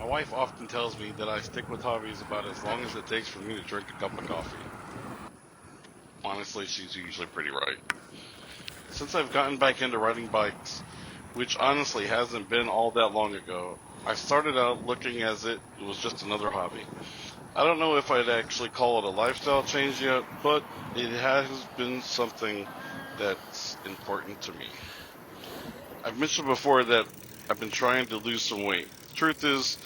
My wife often tells me that I stick with hobbies about as long as it takes for me to drink a cup of coffee. Honestly, she's usually pretty right. Since I've gotten back into riding bikes, which honestly hasn't been all that long ago, I started out looking as it was just another hobby. I don't know if I'd actually call it a lifestyle change yet, but it has been something that's important to me. I've mentioned before that I've been trying to lose some weight. The truth is,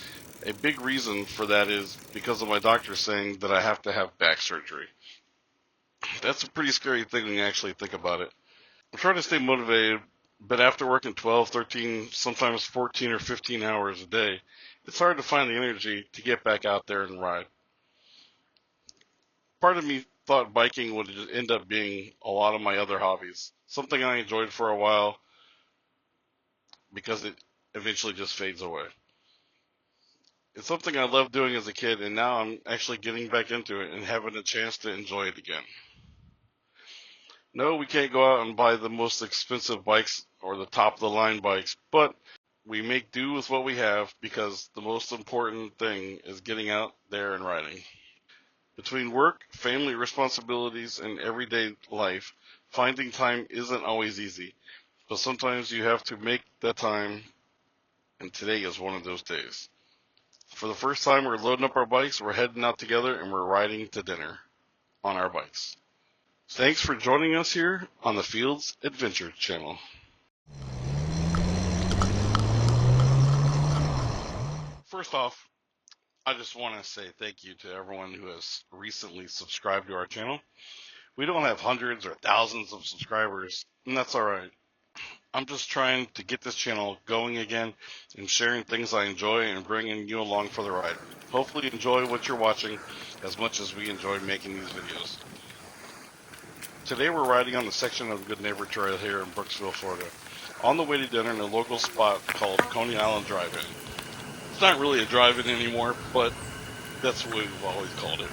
a big reason for that is because of my doctor saying that I have to have back surgery. That's a pretty scary thing when you actually think about it. I'm trying to stay motivated, but after working 12, 13, sometimes 14 or 15 hours a day, it's hard to find the energy to get back out there and ride. Part of me thought biking would just end up being a lot of my other hobbies, something I enjoyed for a while because it eventually just fades away. It's something I loved doing as a kid, and now I'm actually getting back into it and having a chance to enjoy it again. No, we can't go out and buy the most expensive bikes or the top of the line bikes, but we make do with what we have because the most important thing is getting out there and riding. Between work, family responsibilities, and everyday life, finding time isn't always easy, but sometimes you have to make that time, and today is one of those days. For the first time, we're loading up our bikes, we're heading out together, and we're riding to dinner on our bikes. Thanks for joining us here on the Fields Adventure Channel. First off, I just want to say thank you to everyone who has recently subscribed to our channel. We don't have hundreds or thousands of subscribers, and that's alright. I'm just trying to get this channel going again and sharing things I enjoy and bringing you along for the ride. Hopefully you enjoy what you're watching as much as we enjoy making these videos. Today we're riding on the section of the Good Neighbor Trail here in Brooksville, Florida, on the way to dinner in a local spot called Coney Island Drive-In. It's not really a drive-in anymore, but that's what we've always called it.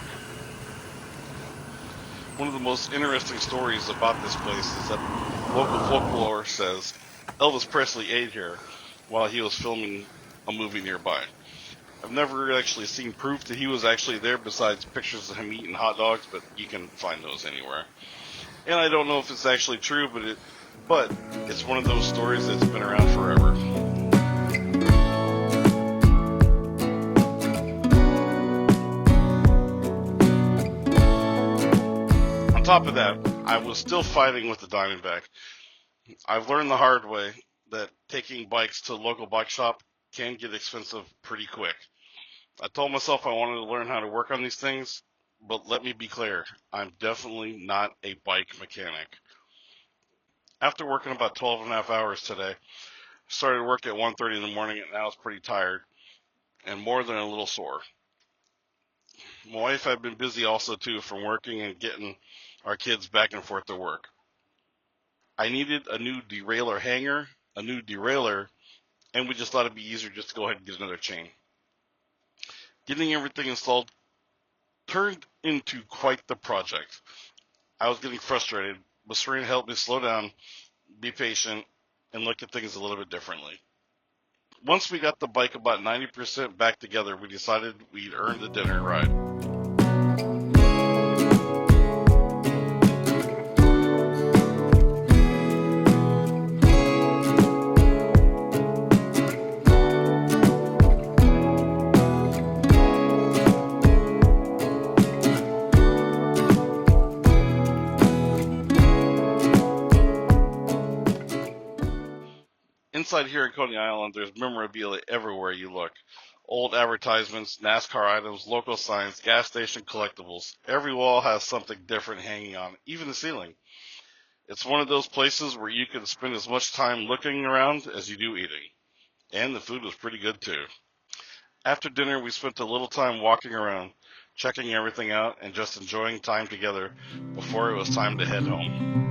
One of the most interesting stories about this place is that local folklore says Elvis Presley ate here while he was filming a movie nearby. I've never actually seen proof that he was actually there besides pictures of him eating hot dogs, but you can find those anywhere. And I don't know if it's actually true, but it's one of those stories that's been around forever. On top of that, I was still fighting with the Diamondback. I've learned the hard way that taking bikes to a local bike shop can get expensive pretty quick. I told myself I wanted to learn how to work on these things, but let me be clear, I'm definitely not a bike mechanic. After working about 12 and a half hours today, I started work at 1:30 in the morning and I was pretty tired and more than a little sore. My wife had been busy also too from working and getting our kids back and forth to work. I needed a new derailleur hanger, a new derailleur, and we just thought it'd be easier just to go ahead and get another chain. Getting everything installed turned into quite the project. I was getting frustrated, but Serena helped me slow down, be patient, and look at things a little bit differently. Once we got the bike about 90% back together, we decided we'd earn the dinner ride. Inside here at Coney Island, there's memorabilia everywhere you look. Old advertisements, NASCAR items, local signs, gas station collectibles. Every wall has something different hanging on, even the ceiling. It's one of those places where you can spend as much time looking around as you do eating. And the food was pretty good too. After dinner, we spent a little time walking around, checking everything out, and just enjoying time together before it was time to head home.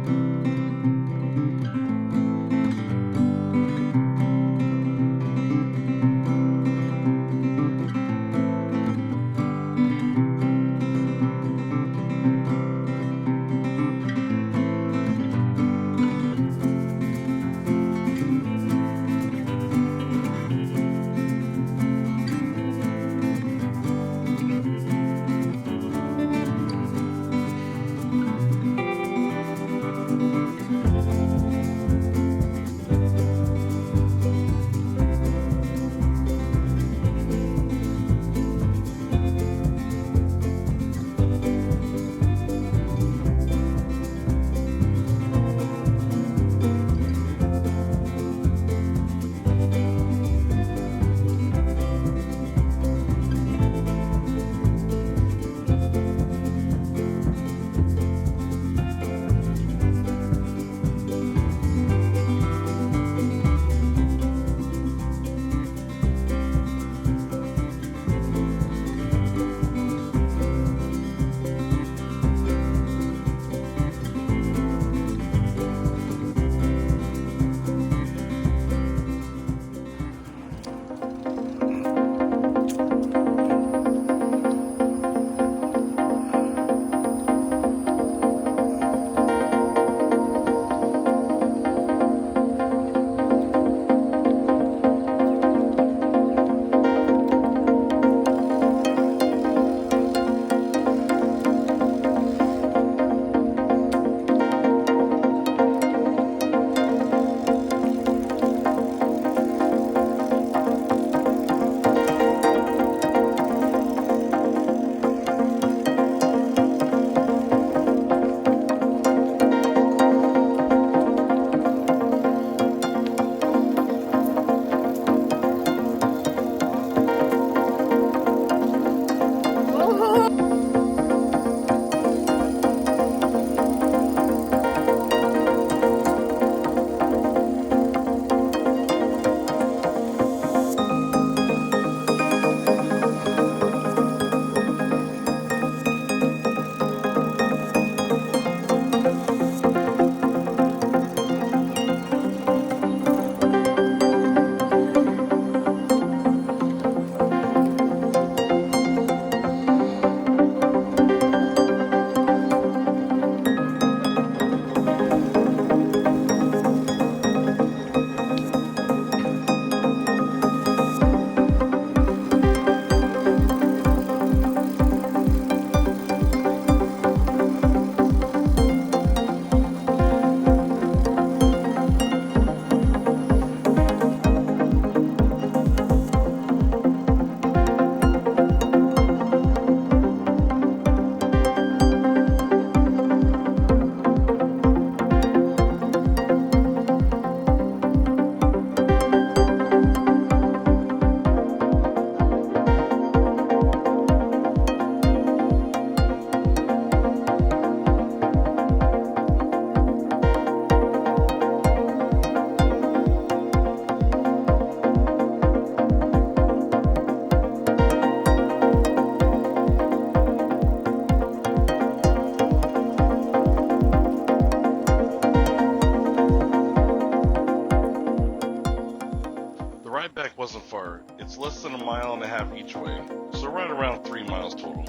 mile and a half each way, so right around 3 miles total.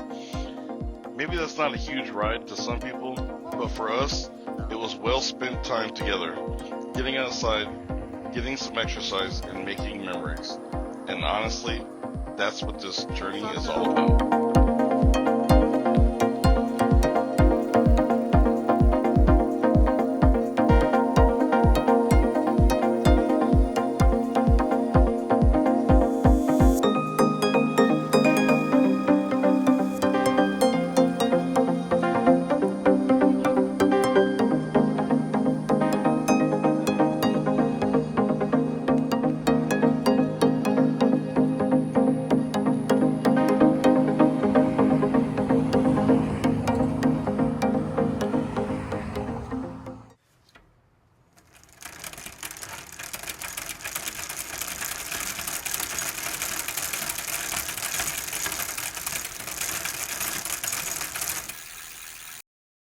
Maybe that's not a huge ride to some people, but for us, it was well spent time together, getting outside, getting some exercise, and making memories. And honestly, that's what this journey is all about.